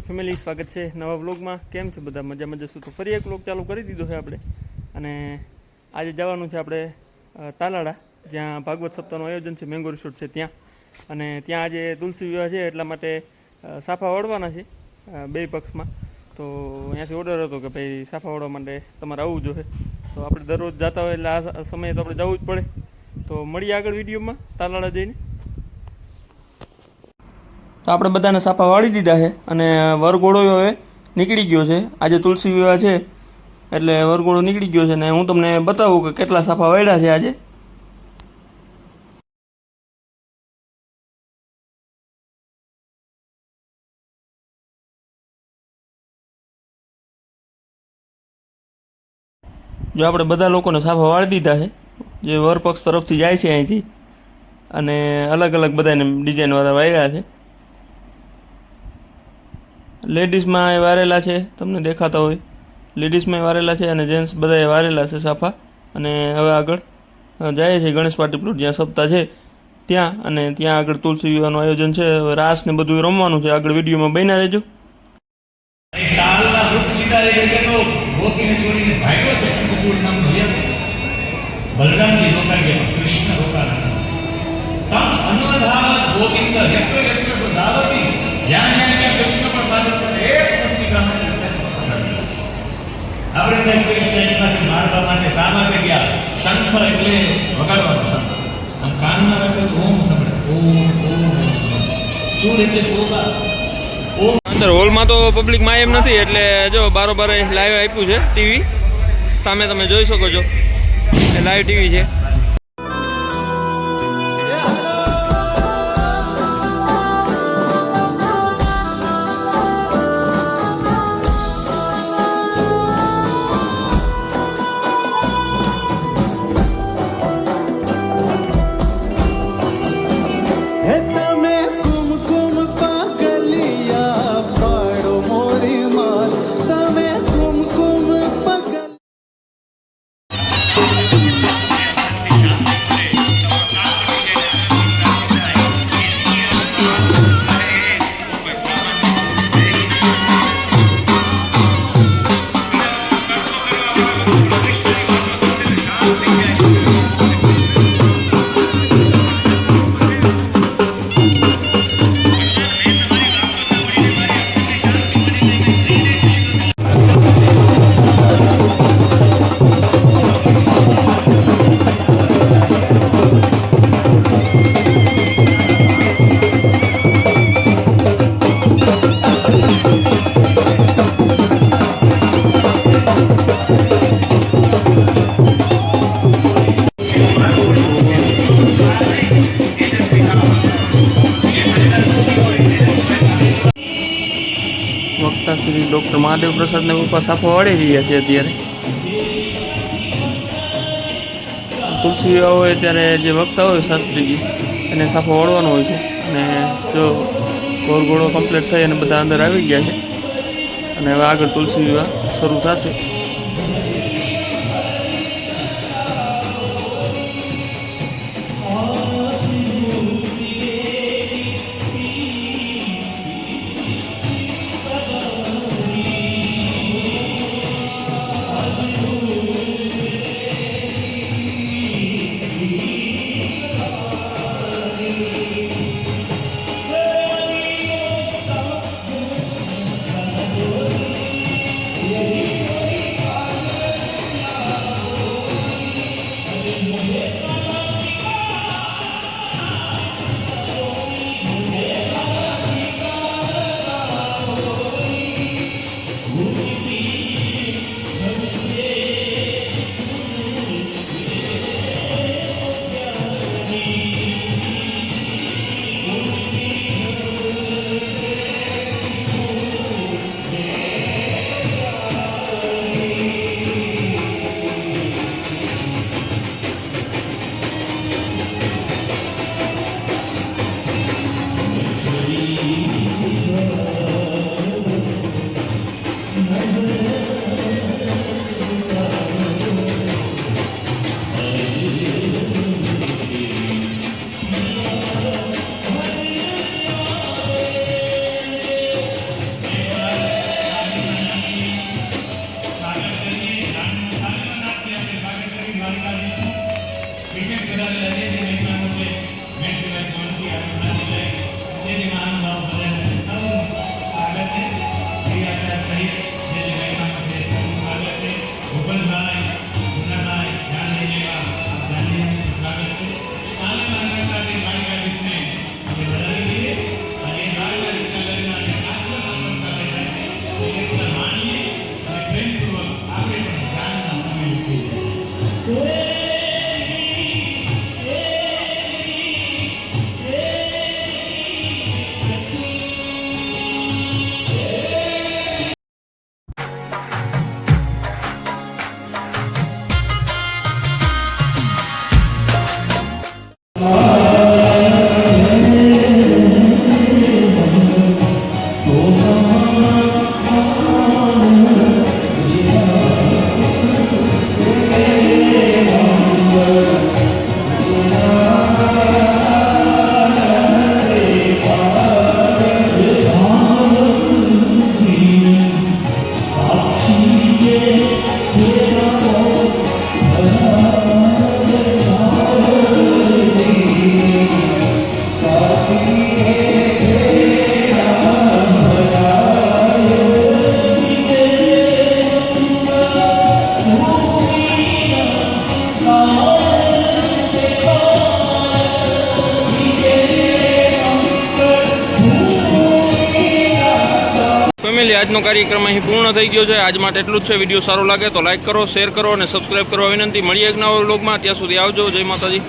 Family, સ્વાગત છે નવા વ્લોગમાં। કેમ છે બધા? મજા જશું તો ફરી એક વ્લોગ ચાલુ કરી દીધો છે આપણે। અને આજે જવાનું છે આપણે તાલાળા, જ્યાં ભાગવત સપ્તાહનું આયોજન છે, મેંગો રિસોર્ટ છે ત્યાં। અને ત્યાં આજે તુલસી વિવાહ છે, એટલા માટે સાફા વાળવાના છે બે પક્ષમાં। તો અહીંયાથી ઓર્ડર હતો કે ભાઈ સાફા વાળવા માટે તમારે આવવું જોઈએ। તો આપણે દરરોજ જતા હોય એટલે આ સમયે તો આપણે જવું જ પડે। તો મળીએ આગળ વિડીયોમાં તાલાળા જઈને। તો આપણે બધાને સાફા વાળી દીધા છે અને વરઘોડો હવે નીકળી ગયો છે। આજે તુલસી વિવાહ છે એટલે વરઘોડો નીકળી ગયો છે ને હું તમને બતાવું કે કેટલા સાફા વાળ્યા છે આજે। જો આપણે બધા લોકોને સાફા વાળી દીધા છે, જે વર પક્ષ તરફથી જાય છે અહીંથી, અને અલગ અલગ બધાને ડિઝાઇનવાળા વાળ્યા છે। લેડીઝમાં વારેલા છે, તમને દેખાતા હોય, લેડીઝમાં વારેલા છે અને જેન્ટ્સ બધાએ વારેલા છે સાફા। અને હવે આગળ જાય છે ગણેશ પાર્ટી પ્લોટ જ્યાં સપ્તાહ છે ત્યાં, અને ત્યાં આગળ તુલસી વિવાહનું આયોજન છે। હવે રાસ ને બધું રમવાનું છે, આગળ વિડીયોમાં બન્યા રહેજો। બલરામજી રોકા ગયા, કૃષ્ણ રોકા તમ અનુધાવત ગોવિંદ યત્ર યત્ર સુધાવતી, જ્યાં જ્યાં કૃષ્ણ પણ પાછળ એક પુસ્તિકામાં આપણે ત્યાં કૃષ્ણ પાસે મારવા માટે શા માટે ગયા? શંખ એટલે વગાડવાનો શંખ, આમ કાનમાં રાખે તો ઓમ સંભળે, ઓમ ઓમ સુર એટલે સોગા ઓમ। અંદર હોલમાં તો પબ્લિકમાં એમ નથી, એટલે જો બારોબાર લાઈવ આપ્યું છે ટીવી સામે, તમે જોઈ શકો છો એ લાઈવ ટીવી છે। વક્તા શ્રી ડૉક્ટર મહાદેવ પ્રસાદને પપ્પા સાફો વાળી રહ્યા છે અત્યારે। તુલસી વિવાહ હોય ત્યારે જે વક્તા હોય શાસ્ત્રીજી એને સાફો વાળવાનો હોય છે। અને જો વરઘોડો કમ્પ્લીટ થઈ અને બધા અંદર આવી ગયા છે, અને હવે આગળ તુલસી વિવાહ શરૂ થશે। મહાન ભાવ બધાને સૌનું સ્વાગત છે. પ્રિયા સાહેબ સહિત જે મહેમાન છે સૌનું સ્વાગત છે. ભૂપતભાઈ, મુન્નાભાઈ, ધ્યાન લઈને આપ જાણીએ સ્વાગત છે. તાલીમ સાથે દ્વારકાધીશને આપણે વધાવી લઈએ અને દ્વારકાધીશના લગ્નના જે શાસ્ત્ર સંબંધ સાથે થાય છે એ એકદમ માનીએ અને પ્રેમપૂર્વક આપણે પણ ધ્યાનના સમય મૂકીએ. ફેમિલી, આજનો કાર્યક્રમ અહીં પૂર્ણ થઈ ગયો છે. આજ માટે એટલું જ છે. વિડીયો સારો લાગે તો લાઇક કરો, શેર કરો અને સબસ્ક્રાઈબ કરવા વિનંતી. મળીએ એક નવા વ્લોગમાં. ત્યાં સુધી આવજો. જય માતાજી.